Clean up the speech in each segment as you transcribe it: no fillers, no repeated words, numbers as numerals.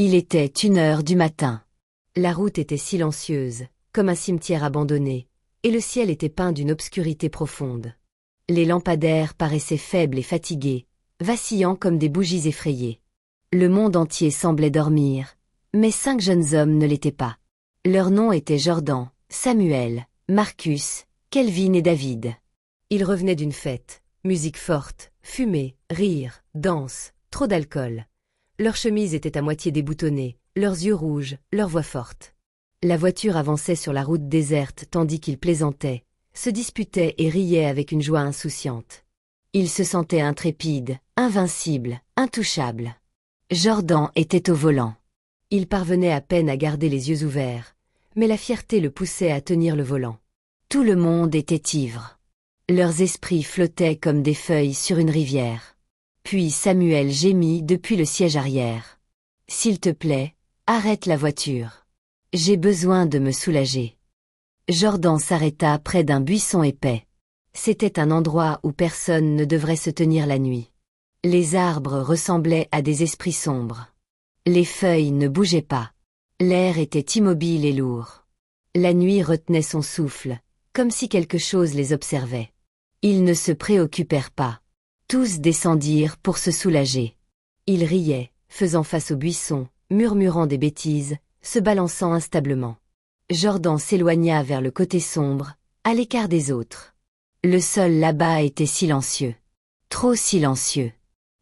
Il était 1 heure du matin. La route était silencieuse, comme un cimetière abandonné, et le ciel était peint d'une obscurité profonde. Les lampadaires paraissaient faibles et fatigués, vacillant comme des bougies effrayées. Le monde entier semblait dormir, mais 5 jeunes hommes ne l'étaient pas. Leurs noms étaient Jordan, Samuel, Marcus, Kelvin et David. Ils revenaient d'une fête, musique forte, fumée, rire, danse, trop d'alcool. Leurs chemises étaient à moitié déboutonnées, leurs yeux rouges, leurs voix fortes. La voiture avançait sur la route déserte tandis qu'ils plaisantaient, se disputaient et riaient avec une joie insouciante. Ils se sentaient intrépides, invincibles, intouchables. Jordan était au volant. Il parvenait à peine à garder les yeux ouverts, mais la fierté le poussait à tenir le volant. Tout le monde était ivre. Leurs esprits flottaient comme des feuilles sur une rivière. Puis Samuel gémit depuis le siège arrière. « S'il te plaît, arrête la voiture. J'ai besoin de me soulager. » Jordan s'arrêta près d'un buisson épais. C'était un endroit où personne ne devrait se tenir la nuit. Les arbres ressemblaient à des esprits sombres. Les feuilles ne bougeaient pas. L'air était immobile et lourd. La nuit retenait son souffle, comme si quelque chose les observait. Ils ne se préoccupèrent pas. Tous descendirent pour se soulager. Ils riaient, faisant face au buisson, murmurant des bêtises, se balançant instablement. Jordan s'éloigna vers le côté sombre, à l'écart des autres. Le sol là-bas était silencieux. Trop silencieux.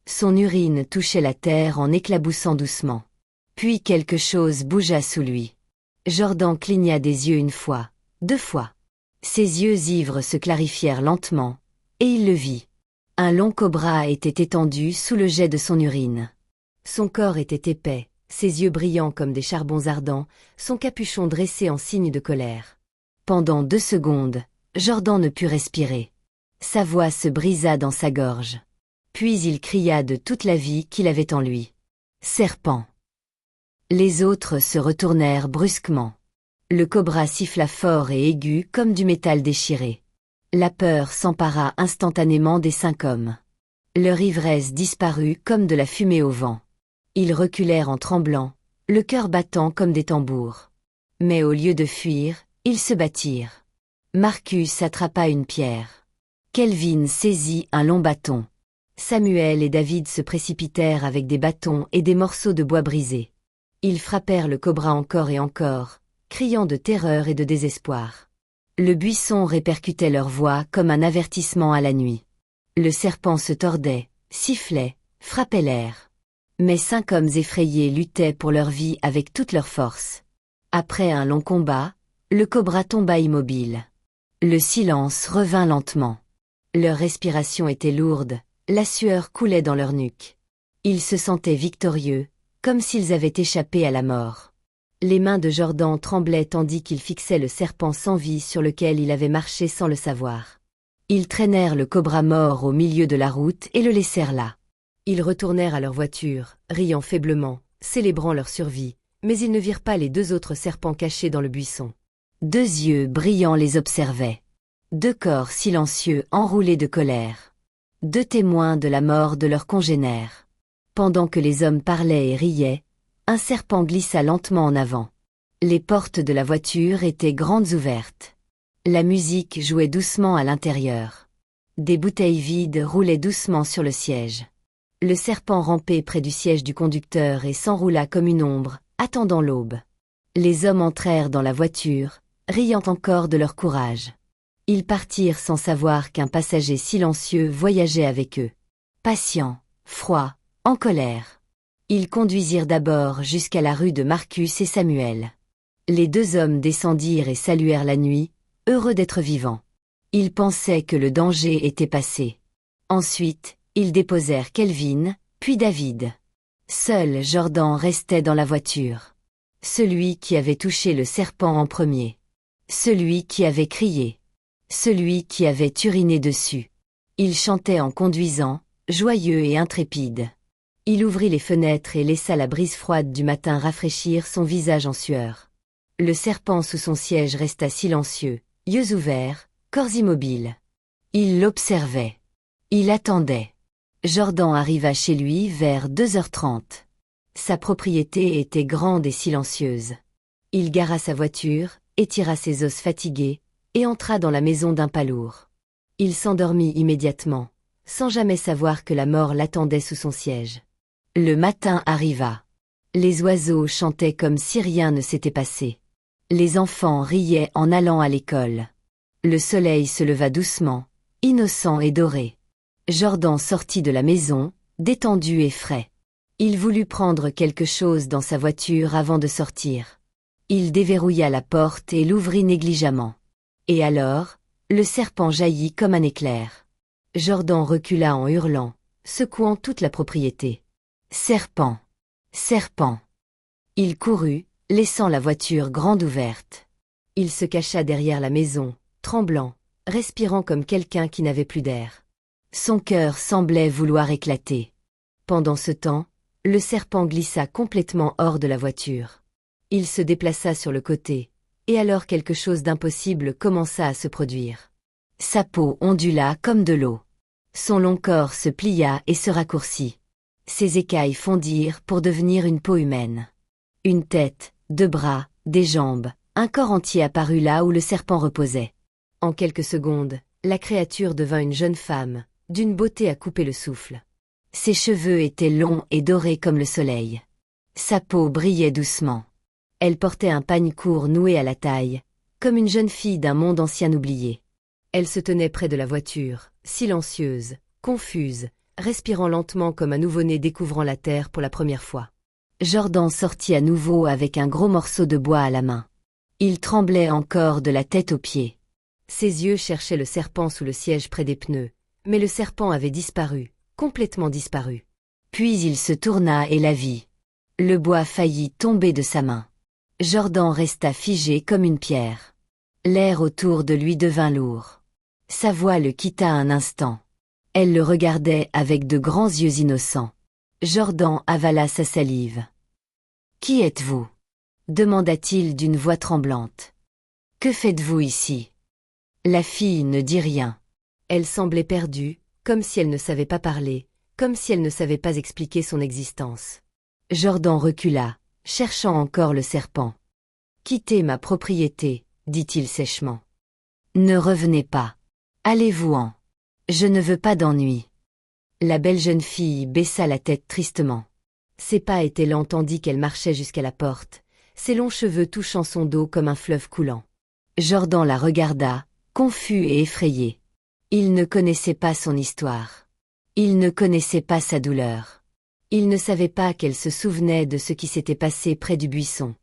Son urine touchait la terre en éclaboussant doucement. Puis quelque chose bougea sous lui. Jordan cligna des yeux 1 fois, 2 fois. Ses yeux ivres se clarifièrent lentement, et il le vit. Un long cobra était étendu sous le jet de son urine. Son corps était épais, ses yeux brillants comme des charbons ardents, son capuchon dressé en signe de colère. Pendant 2 secondes, Jordan ne put respirer. Sa voix se brisa dans sa gorge. Puis il cria de toute la vie qu'il avait en lui. « Serpent !» Les autres se retournèrent brusquement. Le cobra siffla fort et aigu comme du métal déchiré. La peur s'empara instantanément des 5 hommes. Leur ivresse disparut comme de la fumée au vent. Ils reculèrent en tremblant, le cœur battant comme des tambours. Mais au lieu de fuir, ils se battirent. Marcus attrapa une pierre. Kelvin saisit un long bâton. Samuel et David se précipitèrent avec des bâtons et des morceaux de bois brisés. Ils frappèrent le cobra encore et encore, criant de terreur et de désespoir. Le buisson répercutait leur voix comme un avertissement à la nuit. Le serpent se tordait, sifflait, frappait l'air. Mais 5 hommes effrayés luttaient pour leur vie avec toute leur force. Après un long combat, le cobra tomba immobile. Le silence revint lentement. Leur respiration était lourde, la sueur coulait dans leur nuque. Ils se sentaient victorieux, comme s'ils avaient échappé à la mort. Les mains de Jordan tremblaient tandis qu'il fixait le serpent sans vie sur lequel il avait marché sans le savoir. Ils traînèrent le cobra mort au milieu de la route et le laissèrent là. Ils retournèrent à leur voiture, riant faiblement, célébrant leur survie, mais ils ne virent pas les 2 autres serpents cachés dans le buisson. 2 yeux brillants les observaient. 2 corps silencieux enroulés de colère. 2 témoins de la mort de leurs congénères. Pendant que les hommes parlaient et riaient, un serpent glissa lentement en avant. Les portes de la voiture étaient grandes ouvertes. La musique jouait doucement à l'intérieur. Des bouteilles vides roulaient doucement sur le siège. Le serpent rampait près du siège du conducteur et s'enroula comme une ombre, attendant l'aube. Les hommes entrèrent dans la voiture, riant encore de leur courage. Ils partirent sans savoir qu'un passager silencieux voyageait avec eux. Patient, froid, en colère. Ils conduisirent d'abord jusqu'à la rue de Marcus et Samuel. Les 2 hommes descendirent et saluèrent la nuit, heureux d'être vivants. Ils pensaient que le danger était passé. Ensuite, ils déposèrent Kelvin, puis David. Seul Jordan restait dans la voiture. Celui qui avait touché le serpent en premier. Celui qui avait crié. Celui qui avait uriné dessus. Il chantait en conduisant, joyeux et intrépide. Il ouvrit les fenêtres et laissa la brise froide du matin rafraîchir son visage en sueur. Le serpent sous son siège resta silencieux, yeux ouverts, corps immobiles. Il l'observait. Il attendait. Jordan arriva chez lui vers 2h30. Sa propriété était grande et silencieuse. Il gara sa voiture, étira ses os fatigués, et entra dans la maison d'un palourd. Il s'endormit immédiatement, sans jamais savoir que la mort l'attendait sous son siège. Le matin arriva. Les oiseaux chantaient comme si rien ne s'était passé. Les enfants riaient en allant à l'école. Le soleil se leva doucement, innocent et doré. Jordan sortit de la maison, détendu et frais. Il voulut prendre quelque chose dans sa voiture avant de sortir. Il déverrouilla la porte et l'ouvrit négligemment. Et alors, le serpent jaillit comme un éclair. Jordan recula en hurlant, secouant toute la propriété. Serpent! Serpent! Il courut, laissant la voiture grande ouverte. Il se cacha derrière la maison, tremblant, respirant comme quelqu'un qui n'avait plus d'air. Son cœur semblait vouloir éclater. Pendant ce temps, le serpent glissa complètement hors de la voiture. Il se déplaça sur le côté, et alors quelque chose d'impossible commença à se produire. Sa peau ondula comme de l'eau. Son long corps se plia et se raccourcit. Ses écailles fondirent pour devenir une peau humaine. Une tête, deux bras, des jambes, un corps entier apparut là où le serpent reposait. En quelques secondes, la créature devint une jeune femme, d'une beauté à couper le souffle. Ses cheveux étaient longs et dorés comme le soleil. Sa peau brillait doucement. Elle portait un pagne court noué à la taille, comme une jeune fille d'un monde ancien oublié. Elle se tenait près de la voiture, silencieuse, confuse, respirant lentement comme un nouveau-né découvrant la terre pour la première fois. Jordan sortit à nouveau avec un gros morceau de bois à la main. Il tremblait encore de la tête aux pieds. Ses yeux cherchaient le serpent sous le siège près des pneus, mais le serpent avait disparu, complètement disparu. Puis il se tourna et la vit. Le bois faillit tomber de sa main. Jordan resta figé comme une pierre. L'air autour de lui devint lourd. Sa voix le quitta un instant. Elle le regardait avec de grands yeux innocents. Jordan avala sa salive. « Qui êtes-vous » demanda-t-il d'une voix tremblante. « Que faites-vous ici » La fille ne dit rien. Elle semblait perdue, comme si elle ne savait pas parler, comme si elle ne savait pas expliquer son existence. Jordan recula, cherchant encore le serpent. « Quittez ma propriété, dit-il sèchement. Ne revenez pas. Allez-vous-en. Je ne veux pas d'ennui. La belle jeune fille baissa la tête tristement. Ses pas étaient lents tandis qu'elle marchait jusqu'à la porte, ses longs cheveux touchant son dos comme un fleuve coulant. Jordan la regarda, confus et effrayé. Il ne connaissait pas son histoire. Il ne connaissait pas sa douleur. Il ne savait pas qu'elle se souvenait de ce qui s'était passé près du buisson.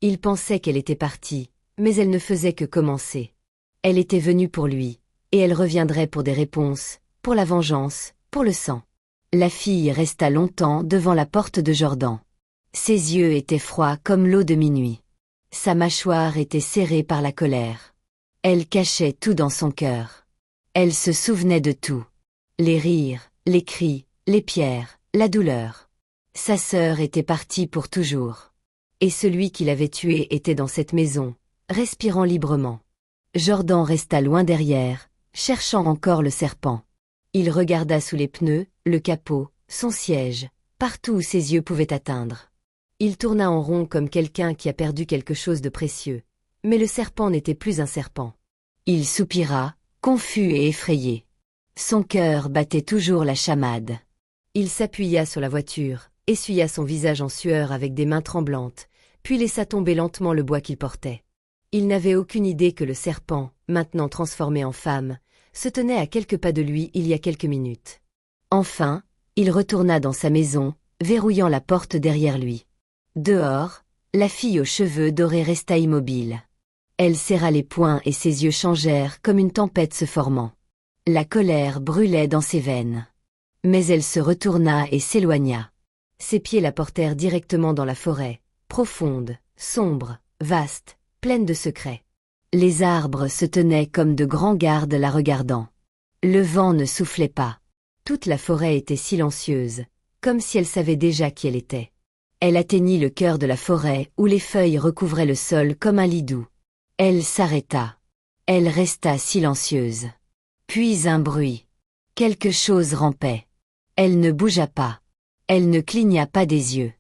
Il pensait qu'elle était partie, mais elle ne faisait que commencer. Elle était venue pour lui, et elle reviendrait pour des réponses, pour la vengeance, pour le sang. La fille resta longtemps devant la porte de Jordan. Ses yeux étaient froids comme l'eau de minuit. Sa mâchoire était serrée par la colère. Elle cachait tout dans son cœur. Elle se souvenait de tout. Les rires, les cris, les pierres, la douleur. Sa sœur était partie pour toujours. Et celui qui l'avait tuée était dans cette maison, respirant librement. Jordan resta loin derrière, cherchant encore le serpent. Il regarda sous les pneus, le capot, son siège, partout où ses yeux pouvaient atteindre. Il tourna en rond comme quelqu'un qui a perdu quelque chose de précieux, mais le serpent n'était plus un serpent. Il soupira, confus et effrayé. Son cœur battait toujours la chamade. Il s'appuya sur la voiture, essuya son visage en sueur avec des mains tremblantes, puis laissa tomber lentement le bois qu'il portait. Il n'avait aucune idée que le serpent, maintenant transformé en femme, se tenait à quelques pas de lui il y a quelques minutes. Enfin, il retourna dans sa maison, verrouillant la porte derrière lui. Dehors, la fille aux cheveux dorés resta immobile. Elle serra les poings et ses yeux changèrent comme une tempête se formant. La colère brûlait dans ses veines. Mais elle se retourna et s'éloigna. Ses pieds la portèrent directement dans la forêt, profonde, sombre, vaste, pleine de secrets. Les arbres se tenaient comme de grands gardes la regardant. Le vent ne soufflait pas. Toute la forêt était silencieuse, comme si elle savait déjà qui elle était. Elle atteignit le cœur de la forêt où les feuilles recouvraient le sol comme un lit doux. Elle s'arrêta. Elle resta silencieuse. Puis un bruit. Quelque chose rampait. Elle ne bougea pas. Elle ne cligna pas des yeux.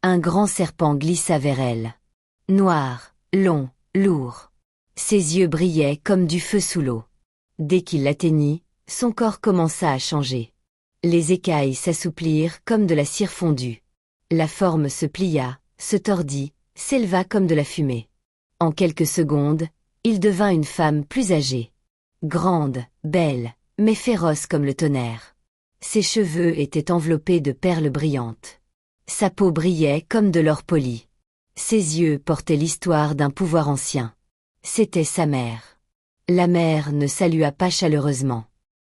Un grand serpent glissa vers elle. Noir, long, lourd. Ses yeux brillaient comme du feu sous l'eau. Dès qu'il l'atteignit, son corps commença à changer. Les écailles s'assouplirent comme de la cire fondue. La forme se plia, se tordit, s'éleva comme de la fumée. En quelques secondes, il devint une femme plus âgée. Grande, belle, mais féroce comme le tonnerre. Ses cheveux étaient enveloppés de perles brillantes. Sa peau brillait comme de l'or poli. Ses yeux portaient l'histoire d'un pouvoir ancien. C'était sa mère. La mère ne salua pas chaleureusement.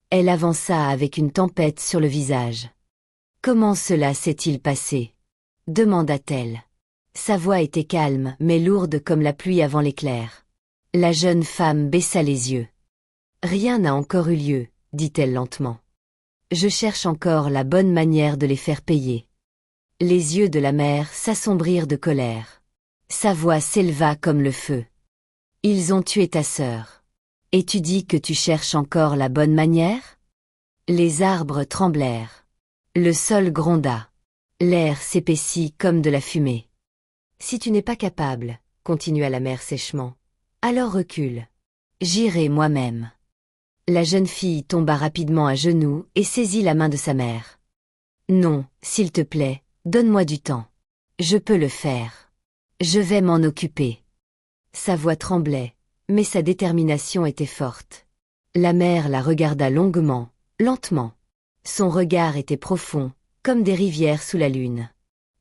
Elle avança avec une tempête sur le visage. « Comment cela s'est-il passé ?» demanda-t-elle. Sa voix était calme mais lourde comme la pluie avant l'éclair. La jeune femme baissa les yeux. « Rien n'a encore eu lieu, dit-elle lentement. Je cherche encore la bonne manière de les faire payer. » Les yeux de la mère s'assombrirent de colère. Sa voix s'éleva comme le feu. « Ils ont tué ta sœur. Et tu dis que tu cherches encore la bonne manière ?» Les arbres tremblèrent. Le sol gronda. L'air s'épaissit comme de la fumée. « Si tu n'es pas capable, continua la mère sèchement, alors recule. J'irai moi-même. » La jeune fille tomba rapidement à genoux et saisit la main de sa mère. « Non, s'il te plaît, donne-moi du temps. Je peux le faire. Je vais m'en occuper. » Sa voix tremblait, mais sa détermination était forte. La mère la regarda longuement, lentement. Son regard était profond, comme des rivières sous la lune.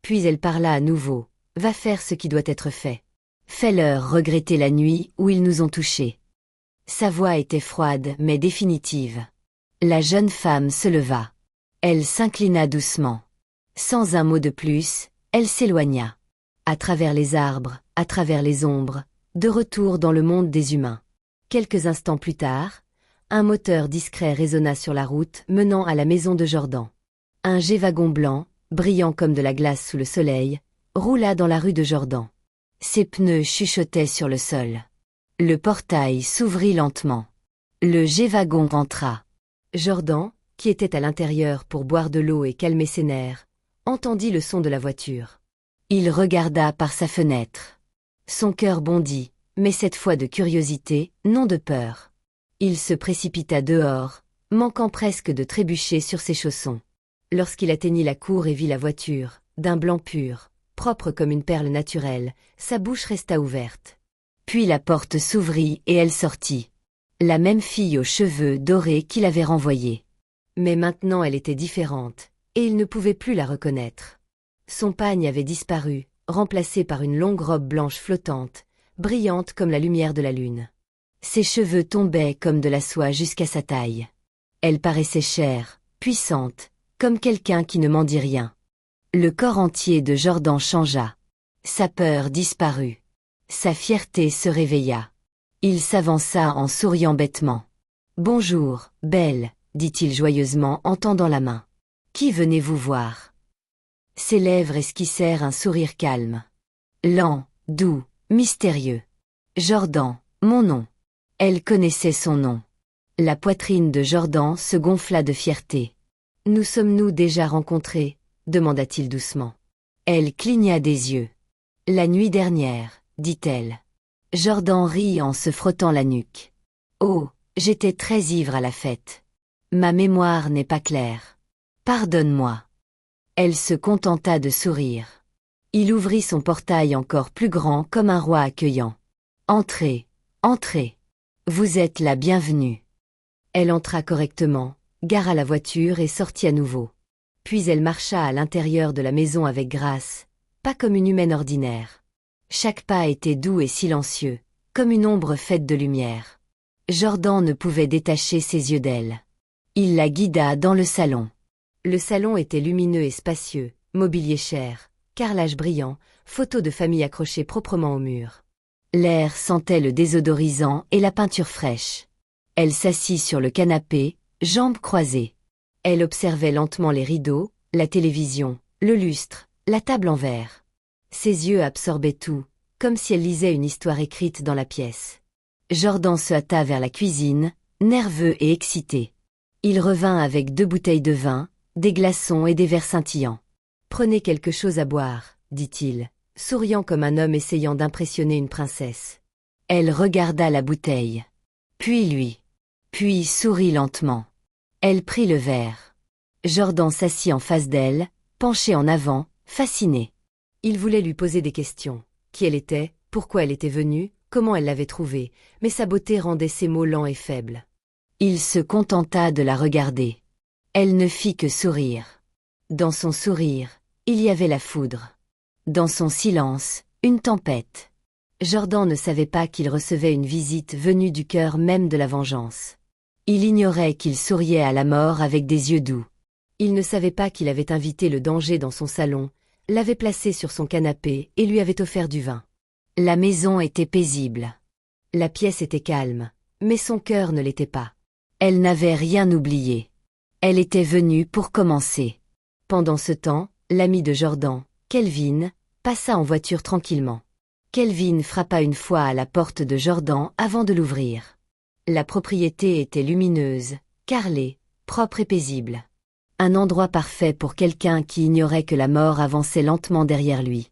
Puis elle parla à nouveau. « Va faire ce qui doit être fait. Fais-leur regretter la nuit où ils nous ont touchés. » Sa voix était froide mais définitive. La jeune femme se leva. Elle s'inclina doucement. Sans un mot de plus, elle s'éloigna. À travers les arbres, à travers les ombres, de retour dans le monde des humains. Quelques instants plus tard, un moteur discret résonna sur la route menant à la maison de Jordan. Un G-wagon blanc, brillant comme de la glace sous le soleil, roula dans la rue de Jordan. Ses pneus chuchotaient sur le sol. Le portail s'ouvrit lentement. Le G-wagon rentra. Jordan, qui était à l'intérieur pour boire de l'eau et calmer ses nerfs, entendit le son de la voiture. Il regarda par sa fenêtre. Son cœur bondit, mais cette fois de curiosité, non de peur. Il se précipita dehors, manquant presque de trébucher sur ses chaussons. Lorsqu'il atteignit la cour et vit la voiture, d'un blanc pur, propre comme une perle naturelle, sa bouche resta ouverte. Puis la porte s'ouvrit et elle sortit. La même fille aux cheveux dorés qu'il avait renvoyée. Mais maintenant elle était différente, et il ne pouvait plus la reconnaître. Son pagne avait disparu, remplacé par une longue robe blanche flottante, brillante comme la lumière de la lune. Ses cheveux tombaient comme de la soie jusqu'à sa taille. Elle paraissait chère, puissante, comme quelqu'un qui ne m'en dit rien. Le corps entier de Jordan changea. Sa peur disparut. Sa fierté se réveilla. Il s'avança en souriant bêtement. « Bonjour, belle, dit-il joyeusement en tendant la main. Qui venez-vous voir ?» Ses lèvres esquissèrent un sourire calme. Lent, doux, mystérieux. « Jordan, mon nom. » Elle connaissait son nom. La poitrine de Jordan se gonfla de fierté. « Nous sommes-nous déjà rencontrés ?» demanda-t-il doucement. Elle cligna des yeux. « La nuit dernière, » dit-elle. Jordan rit en se frottant la nuque. « Oh, j'étais très ivre à la fête. Ma mémoire n'est pas claire. Pardonne-moi. » Elle se contenta de sourire. Il ouvrit son portail encore plus grand comme un roi accueillant. « Entrez, entrez. Vous êtes la bienvenue. » Elle entra correctement, gara la voiture et sortit à nouveau. Puis elle marcha à l'intérieur de la maison avec grâce, pas comme une humaine ordinaire. Chaque pas était doux et silencieux, comme une ombre faite de lumière. Jordan ne pouvait détacher ses yeux d'elle. Il la guida dans le salon. Le salon était lumineux et spacieux, mobilier cher, carrelage brillant, photos de famille accrochées proprement au mur. L'air sentait le désodorisant et la peinture fraîche. Elle s'assit sur le canapé, jambes croisées. Elle observait lentement les rideaux, la télévision, le lustre, la table en verre. Ses yeux absorbaient tout, comme si elle lisait une histoire écrite dans la pièce. Jordan se hâta vers la cuisine, nerveux et excité. Il revint avec 2 bouteilles de vin, des glaçons et des verres scintillants. « Prenez quelque chose à boire, » dit-il, souriant comme un homme essayant d'impressionner une princesse. Elle regarda la bouteille. Puis lui. Puis sourit lentement. Elle prit le verre. Jordan s'assit en face d'elle, penché en avant, fasciné. Il voulait lui poser des questions. Qui elle était, pourquoi elle était venue, comment elle l'avait trouvée, mais sa beauté rendait ses mots lents et faibles. Il se contenta de la regarder. Elle ne fit que sourire. Dans son sourire, il y avait la foudre. Dans son silence, une tempête. Jordan ne savait pas qu'il recevait une visite venue du cœur même de la vengeance. Il ignorait qu'il souriait à la mort avec des yeux doux. Il ne savait pas qu'il avait invité le danger dans son salon, l'avait placé sur son canapé et lui avait offert du vin. La maison était paisible. La pièce était calme, mais son cœur ne l'était pas. Elle n'avait rien oublié. Elle était venue pour commencer. Pendant ce temps, l'ami de Jordan, Kelvin, passa en voiture tranquillement. Kelvin frappa une fois à la porte de Jordan avant de l'ouvrir. La propriété était lumineuse, carrelée, propre et paisible. Un endroit parfait pour quelqu'un qui ignorait que la mort avançait lentement derrière lui.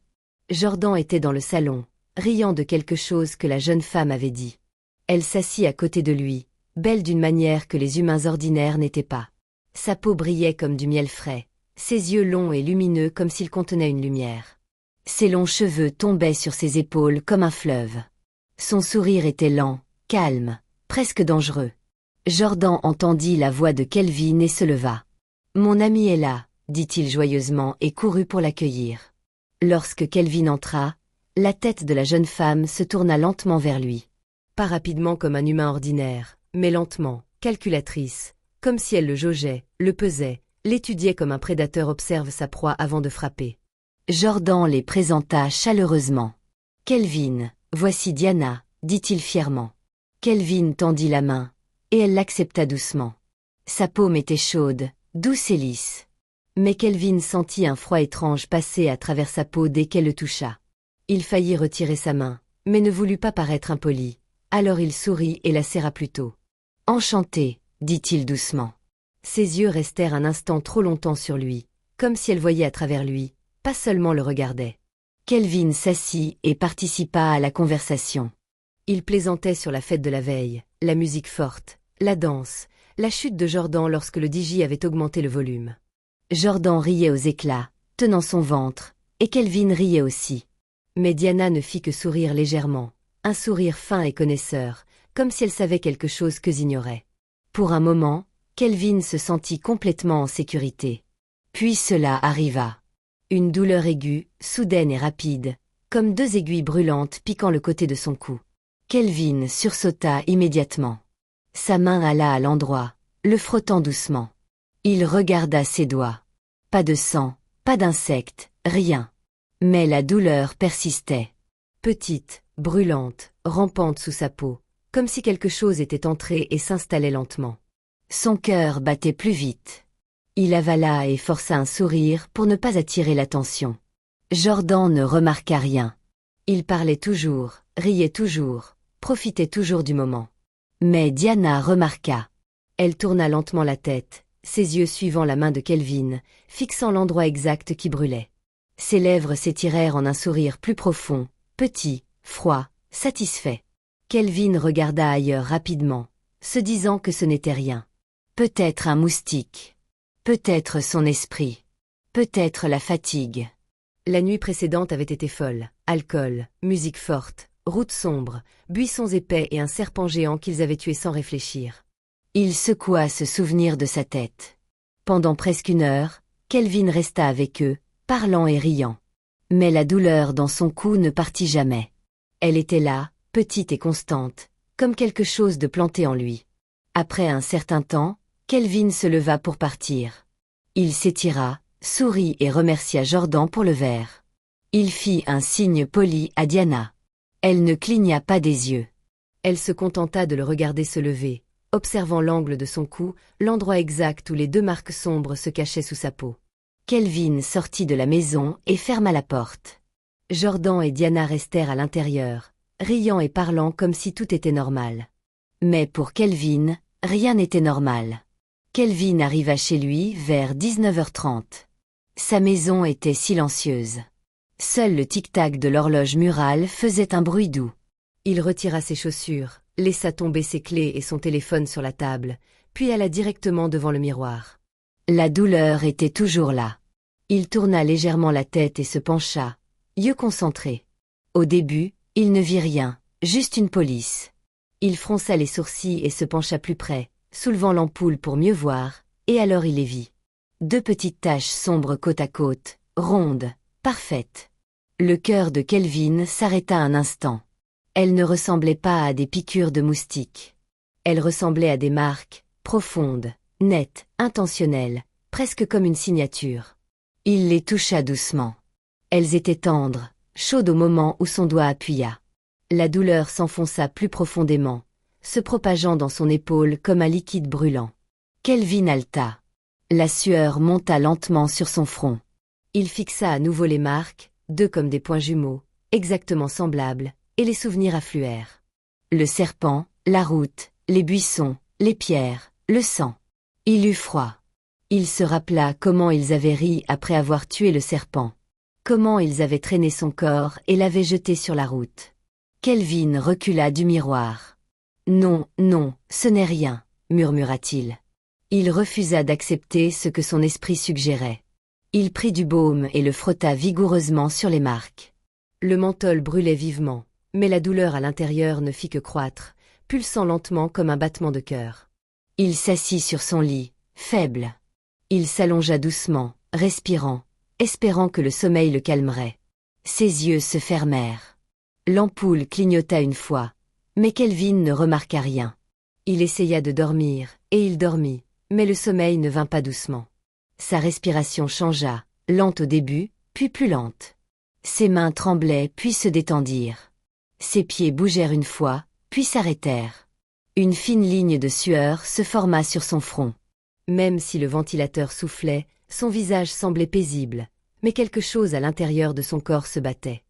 Jordan était dans le salon, riant de quelque chose que la jeune femme avait dit. Elle s'assit à côté de lui, belle d'une manière que les humains ordinaires n'étaient pas. Sa peau brillait comme du miel frais, ses yeux longs et lumineux comme s'ils contenaient une lumière. Ses longs cheveux tombaient sur ses épaules comme un fleuve. Son sourire était lent, calme, presque dangereux. Jordan entendit la voix de Kelvin et se leva. « Mon ami est là », dit-il joyeusement et courut pour l'accueillir. Lorsque Kelvin entra, la tête de la jeune femme se tourna lentement vers lui. Pas rapidement comme un humain ordinaire, mais lentement, calculatrice, comme si elle le jaugeait, le pesait, l'étudiait comme un prédateur observe sa proie avant de frapper. Jordan les présenta chaleureusement. « Kelvin, voici Diana », dit-il fièrement. Kelvin tendit la main, et elle l'accepta doucement. Sa paume était chaude, douce et lisse. Mais Kelvin sentit un froid étrange passer à travers sa peau dès qu'elle le toucha. Il faillit retirer sa main, mais ne voulut pas paraître impoli. Alors il sourit et la serra plus tôt. « Enchanté », dit-il doucement. Ses yeux restèrent un instant trop longtemps sur lui, comme si elle voyait à travers lui, pas seulement le regardait. Kelvin s'assit et participa à la conversation. Il plaisantait sur la fête de la veille, la musique forte, la danse, la chute de Jordan lorsque le DJ avait augmenté le volume. Jordan riait aux éclats, tenant son ventre, et Kelvin riait aussi. Mais Diana ne fit que sourire légèrement, un sourire fin et connaisseur, comme si elle savait quelque chose qu'eux ignoraient. Pour un moment, Kelvin se sentit complètement en sécurité. Puis cela arriva. Une douleur aiguë, soudaine et rapide, comme deux aiguilles brûlantes piquant le côté de son cou. Kelvin sursauta immédiatement. Sa main alla à l'endroit, le frottant doucement. Il regarda ses doigts. Pas de sang, pas d'insectes, rien. Mais la douleur persistait. Petite, brûlante, rampante sous sa peau, comme si quelque chose était entré et s'installait lentement. Son cœur battait plus vite. Il avala et força un sourire pour ne pas attirer l'attention. Jordan ne remarqua rien. Il parlait toujours, riait toujours, profitait toujours du moment. Mais Diana remarqua. Elle tourna lentement la tête, ses yeux suivant la main de Kelvin, fixant l'endroit exact qui brûlait. Ses lèvres s'étirèrent en un sourire plus profond, petit, froid, satisfait. Kelvin regarda ailleurs rapidement, se disant que ce n'était rien. Peut-être un moustique. Peut-être son esprit. Peut-être la fatigue. La nuit précédente avait été folle. Alcool, musique forte, route sombre, buissons épais et un serpent géant qu'ils avaient tué sans réfléchir. Il secoua ce souvenir de sa tête. Pendant presque une heure, Kelvin resta avec eux, parlant et riant. Mais la douleur dans son cou ne partit jamais. Elle était là, petite et constante, comme quelque chose de planté en lui. Après un certain temps, Kelvin se leva pour partir. Il s'étira, sourit et remercia Jordan pour le verre. Il fit un signe poli à Diana. Elle ne cligna pas des yeux. Elle se contenta de le regarder se lever, observant l'angle de son cou, l'endroit exact où les deux marques sombres se cachaient sous sa peau. Kelvin sortit de la maison et ferma la porte. Jordan et Diana restèrent à l'intérieur, riant et parlant comme si tout était normal. Mais pour Kelvin, rien n'était normal. Kelvin arriva chez lui vers 19h30. Sa maison était silencieuse. Seul le tic-tac de l'horloge murale faisait un bruit doux. Il retira ses chaussures, laissa tomber ses clés et son téléphone sur la table, puis alla directement devant le miroir. La douleur était toujours là. Il tourna légèrement la tête et se pencha, yeux concentrés. Au début, il ne vit rien, juste une police. Il fronça les sourcils et se pencha plus près, soulevant l'ampoule pour mieux voir, et alors il les vit. 2 petites taches sombres côte à côte, rondes, parfaites. Le cœur de Kelvin s'arrêta un instant. Elles ne ressemblaient pas à des piqûres de moustiques. Elles ressemblaient à des marques, profondes, nettes, intentionnelles, presque comme une signature. Il les toucha doucement. Elles étaient tendres, chaudes au moment où son doigt appuya. La douleur s'enfonça plus profondément, se propageant dans son épaule comme un liquide brûlant. Kelvin haleta. La sueur monta lentement sur son front. Il fixa à nouveau les marques, 2 comme des points jumeaux, exactement semblables, et les souvenirs affluèrent. Le serpent, la route, les buissons, les pierres, le sang. Il eut froid. Il se rappela comment ils avaient ri après avoir tué le serpent. Comment ils avaient traîné son corps et l'avaient jeté sur la route. Kelvin recula du miroir. « Non, non, ce n'est rien », murmura-t-il. Il refusa d'accepter ce que son esprit suggérait. Il prit du baume et le frotta vigoureusement sur les marques. Le menthol brûlait vivement, mais la douleur à l'intérieur ne fit que croître, pulsant lentement comme un battement de cœur. Il s'assit sur son lit, faible. Il s'allongea doucement, respirant, espérant que le sommeil le calmerait. Ses yeux se fermèrent. L'ampoule clignota une fois, mais Kelvin ne remarqua rien. Il essaya de dormir, et il dormit, mais le sommeil ne vint pas doucement. Sa respiration changea, lente au début, puis plus lente. Ses mains tremblaient puis se détendirent. Ses pieds bougèrent une fois, puis s'arrêtèrent. Une fine ligne de sueur se forma sur son front. Même si le ventilateur soufflait, son visage semblait paisible, mais quelque chose à l'intérieur de son corps se battait.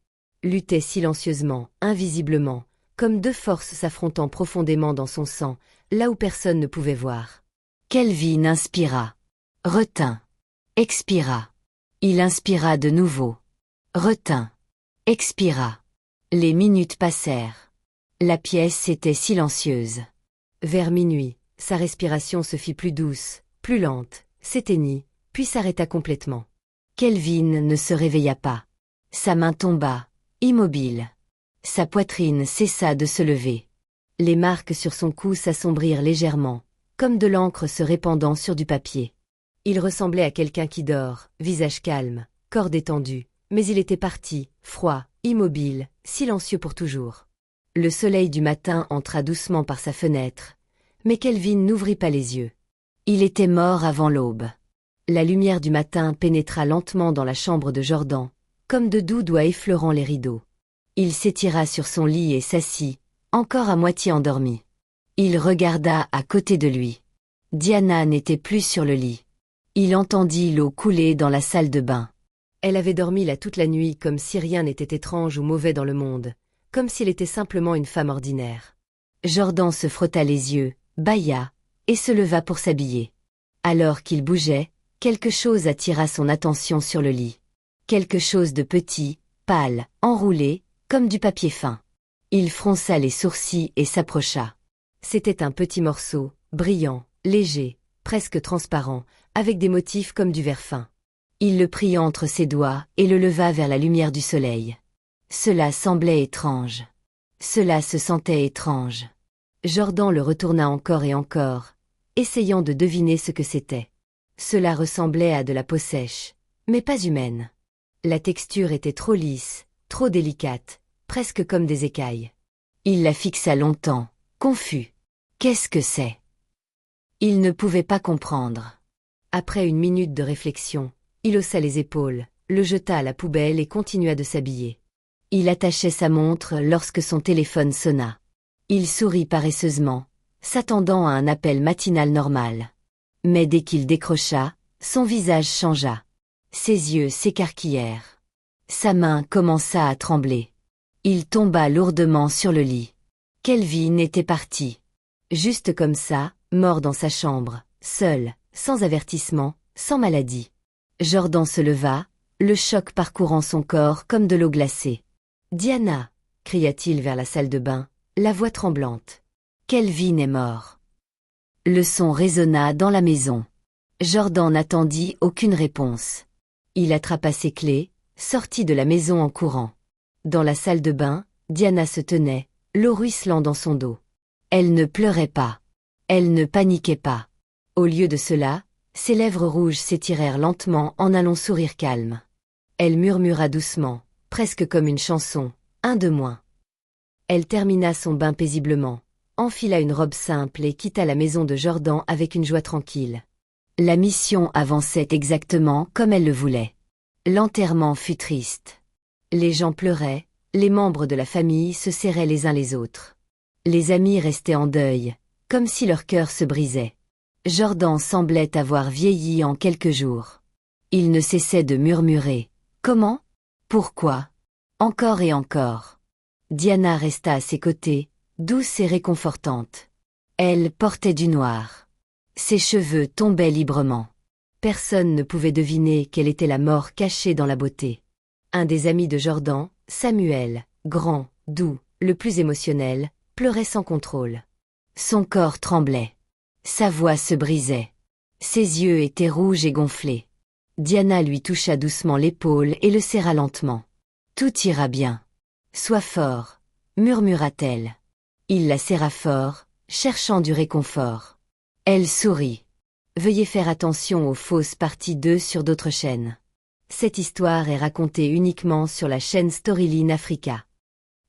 Luttait silencieusement, invisiblement, comme 2 forces s'affrontant profondément dans son sang, là où personne ne pouvait voir. Kelvin inspira, retint, expira. Il inspira de nouveau, retint, expira. Les minutes passèrent. La pièce était silencieuse. Vers minuit, sa respiration se fit plus douce, plus lente, s'éteignit, puis s'arrêta complètement. Kelvin ne se réveilla pas. Sa main tomba, immobile. Sa poitrine cessa de se lever. Les marques sur son cou s'assombrirent légèrement, comme de l'encre se répandant sur du papier. Il ressemblait à quelqu'un qui dort, visage calme, corps détendu, mais il était parti, froid, immobile, silencieux pour toujours. Le soleil du matin entra doucement par sa fenêtre, mais Kelvin n'ouvrit pas les yeux. Il était mort avant l'aube. La lumière du matin pénétra lentement dans la chambre de Jordan, comme de doux doigts effleurant les rideaux. Il s'étira sur son lit et s'assit, encore à moitié endormi. Il regarda à côté de lui. Diana n'était plus sur le lit. Il entendit l'eau couler dans la salle de bain. Elle avait dormi là toute la nuit comme si rien n'était étrange ou mauvais dans le monde, comme s'il était simplement une femme ordinaire. Jordan se frotta les yeux, bâilla, et se leva pour s'habiller. Alors qu'il bougeait, quelque chose attira son attention sur le lit. Quelque chose de petit, pâle, enroulé, comme du papier fin. Il fronça les sourcils et s'approcha. C'était un petit morceau, brillant, léger, presque transparent, avec des motifs comme du verre fin. Il le prit entre ses doigts et le leva vers la lumière du soleil. Cela semblait étrange. Cela se sentait étrange. Jordan le retourna encore et encore, essayant de deviner ce que c'était. Cela ressemblait à de la peau sèche, mais pas humaine. La texture était trop lisse, trop délicate, presque comme des écailles. Il la fixa longtemps, confus. Qu'est-ce que c'est? Il ne pouvait pas comprendre. Après une minute de réflexion, il haussa les épaules, le jeta à la poubelle et continua de s'habiller. Il attachait sa montre lorsque son téléphone sonna. Il sourit paresseusement, s'attendant à un appel matinal normal. Mais dès qu'il décrocha, son visage changea. Ses yeux s'écarquillèrent. Sa main commença à trembler. Il tomba lourdement sur le lit. Kelvin était parti. Juste comme ça, mort dans sa chambre, seul, sans avertissement, sans maladie. Jordan se leva, le choc parcourant son corps comme de l'eau glacée. « Diana !» cria-t-il vers la salle de bain, la voix tremblante. « Kelvin est mort. » Le son résonna dans la maison. Jordan n'attendit aucune réponse. Il attrapa ses clés, sortit de la maison en courant. Dans la salle de bain, Diana se tenait, l'eau ruisselant dans son dos. Elle ne pleurait pas. Elle ne paniquait pas. Au lieu de cela, ses lèvres rouges s'étirèrent lentement en un long sourire calme. Elle murmura doucement, presque comme une chanson, un de moins. Elle termina son bain paisiblement, enfila une robe simple et quitta la maison de Jordan avec une joie tranquille. La mission avançait exactement comme elle le voulait. L'enterrement fut triste. Les gens pleuraient, les membres de la famille se serraient les uns les autres. Les amis restaient en deuil, comme si leur cœur se brisait. Jordan semblait avoir vieilli en quelques jours. Il ne cessait de murmurer. Comment? Pourquoi? Encore et encore. Diana resta à ses côtés, douce et réconfortante. Elle portait du noir. Ses cheveux tombaient librement. Personne ne pouvait deviner quelle était la mort cachée dans la beauté. Un des amis de Jordan, Samuel, grand, doux, le plus émotionnel, pleurait sans contrôle. Son corps tremblait. Sa voix se brisait. Ses yeux étaient rouges et gonflés. Diana lui toucha doucement l'épaule et le serra lentement. « Tout ira bien. Sois fort » murmura-t-elle. Il la serra fort, cherchant du réconfort. Elle sourit. Veuillez faire attention aux fausses parties 2 sur d'autres chaînes. Cette histoire est racontée uniquement sur la chaîne Storyline Africa.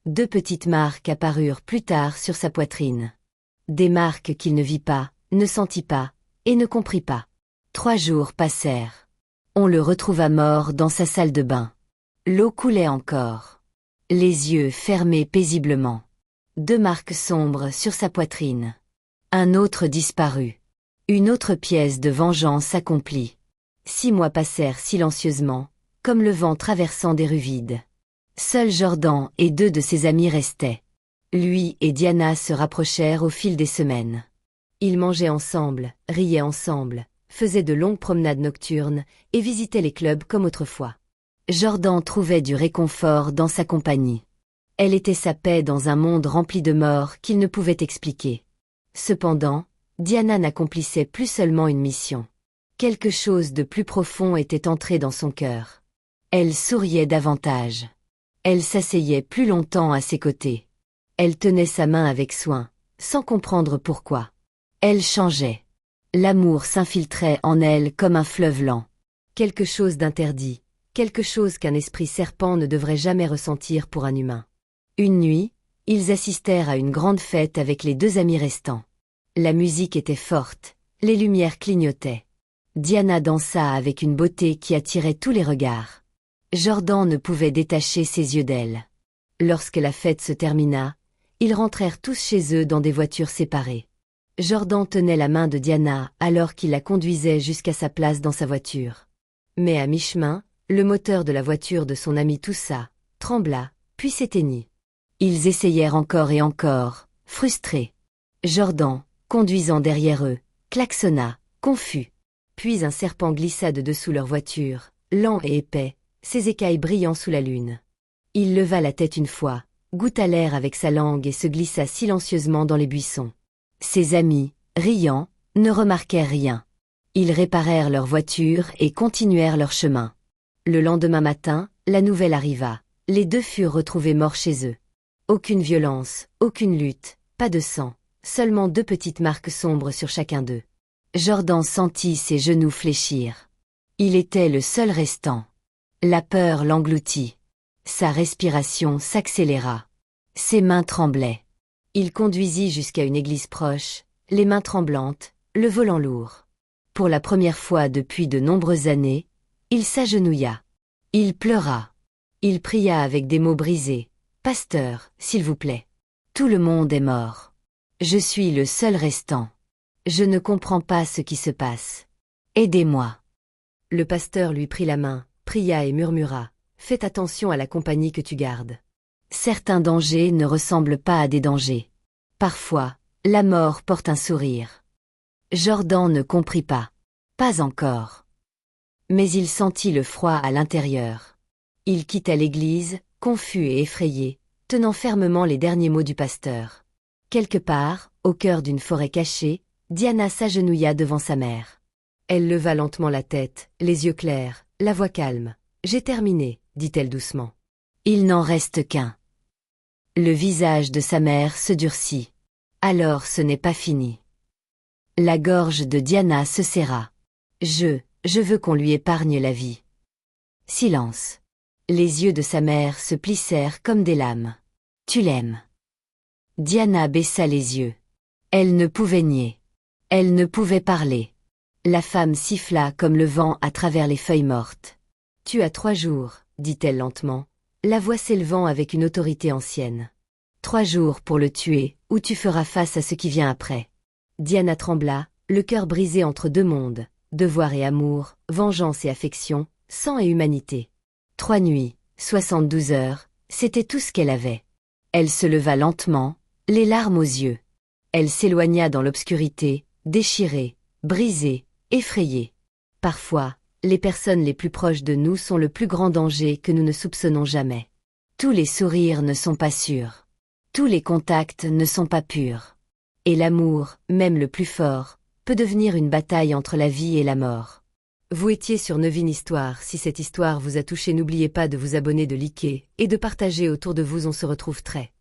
2 petites marques apparurent plus tard sur sa poitrine. Des marques qu'il ne vit pas, ne sentit pas, et ne comprit pas. 3 jours passèrent. On le retrouva mort dans sa salle de bain. L'eau coulait encore. Les yeux fermés paisiblement. 2 marques sombres sur sa poitrine. Un autre disparut. Une autre pièce de vengeance accomplie. 6 mois passèrent silencieusement, comme le vent traversant des rues vides. Seul Jordan et 2 de ses amis restaient. Lui et Diana se rapprochèrent au fil des semaines. Ils mangeaient ensemble, riaient ensemble, faisaient de longues promenades nocturnes et visitaient les clubs comme autrefois. Jordan trouvait du réconfort dans sa compagnie. Elle était sa paix dans un monde rempli de morts qu'il ne pouvait expliquer. Cependant, Diana n'accomplissait plus seulement une mission. Quelque chose de plus profond était entré dans son cœur. Elle souriait davantage. Elle s'asseyait plus longtemps à ses côtés. Elle tenait sa main avec soin, sans comprendre pourquoi. Elle changeait. L'amour s'infiltrait en elle comme un fleuve lent. Quelque chose d'interdit, quelque chose qu'un esprit serpent ne devrait jamais ressentir pour un humain. Une nuit, ils assistèrent à une grande fête avec les 2 amis restants. La musique était forte, les lumières clignotaient. Diana dansa avec une beauté qui attirait tous les regards. Jordan ne pouvait détacher ses yeux d'elle. Lorsque la fête se termina, ils rentrèrent tous chez eux dans des voitures séparées. Jordan tenait la main de Diana alors qu'il la conduisait jusqu'à sa place dans sa voiture. Mais à mi-chemin, le moteur de la voiture de son ami toussa, trembla, puis s'éteignit. Ils essayèrent encore et encore, frustrés. Jordan, conduisant derrière eux, klaxonna, confus. Puis un serpent glissa de dessous leur voiture, lent et épais, ses écailles brillant sous la lune. Il leva la tête une fois, goûta l'air avec sa langue et se glissa silencieusement dans les buissons. Ses amis, riant, ne remarquèrent rien. Ils réparèrent leur voiture et continuèrent leur chemin. Le lendemain matin, la nouvelle arriva. Les 2 furent retrouvés morts chez eux. Aucune violence, aucune lutte, pas de sang, seulement 2 petites marques sombres sur chacun d'eux. Jordan sentit ses genoux fléchir. Il était le seul restant. La peur l'engloutit. Sa respiration s'accéléra. Ses mains tremblaient. Il conduisit jusqu'à une église proche, les mains tremblantes, le volant lourd. Pour la première fois depuis de nombreuses années, il s'agenouilla. Il pleura. Il pria avec des mots brisés. « Pasteur, s'il vous plaît. Tout le monde est mort. Je suis le seul restant. Je ne comprends pas ce qui se passe. Aidez-moi. » Le pasteur lui prit la main, pria et murmura. « Fais attention à la compagnie que tu gardes. Certains dangers ne ressemblent pas à des dangers. Parfois, la mort porte un sourire. » Jordan ne comprit pas. Pas encore. Mais il sentit le froid à l'intérieur. Il quitta l'église, confus et effrayé, tenant fermement les derniers mots du pasteur. Quelque part, au cœur d'une forêt cachée, Diana s'agenouilla devant sa mère. Elle leva lentement la tête, les yeux clairs, la voix calme. « J'ai terminé, » dit-elle doucement. « Il n'en reste qu'un. » Le visage de sa mère se durcit. « Alors ce n'est pas fini. » La gorge de Diana se serra. « Je veux qu'on lui épargne la vie. » Silence. Les yeux de sa mère se plissèrent comme des lames. « Tu l'aimes. » Diana baissa les yeux. Elle ne pouvait nier. Elle ne pouvait parler. La femme siffla comme le vent à travers les feuilles mortes. « Tu as 3 jours, » dit-elle lentement, la voix s'élevant avec une autorité ancienne. « 3 jours pour le tuer, ou tu feras face à ce qui vient après. » Diana trembla, le cœur brisé entre 2 mondes, devoir et amour, vengeance et affection, sang et humanité. 3 nuits, 72 heures, c'était tout ce qu'elle avait. Elle se leva lentement, les larmes aux yeux. Elle s'éloigna dans l'obscurité, déchirée, brisée, effrayée. Parfois, les personnes les plus proches de nous sont le plus grand danger que nous ne soupçonnons jamais. Tous les sourires ne sont pas sûrs. Tous les contacts ne sont pas purs. Et l'amour, même le plus fort, peut devenir une bataille entre la vie et la mort. Vous étiez sur Nevin Histoire. Si cette histoire vous a touché, n'oubliez pas de vous abonner, de liker et de partager autour de vous. On se retrouve très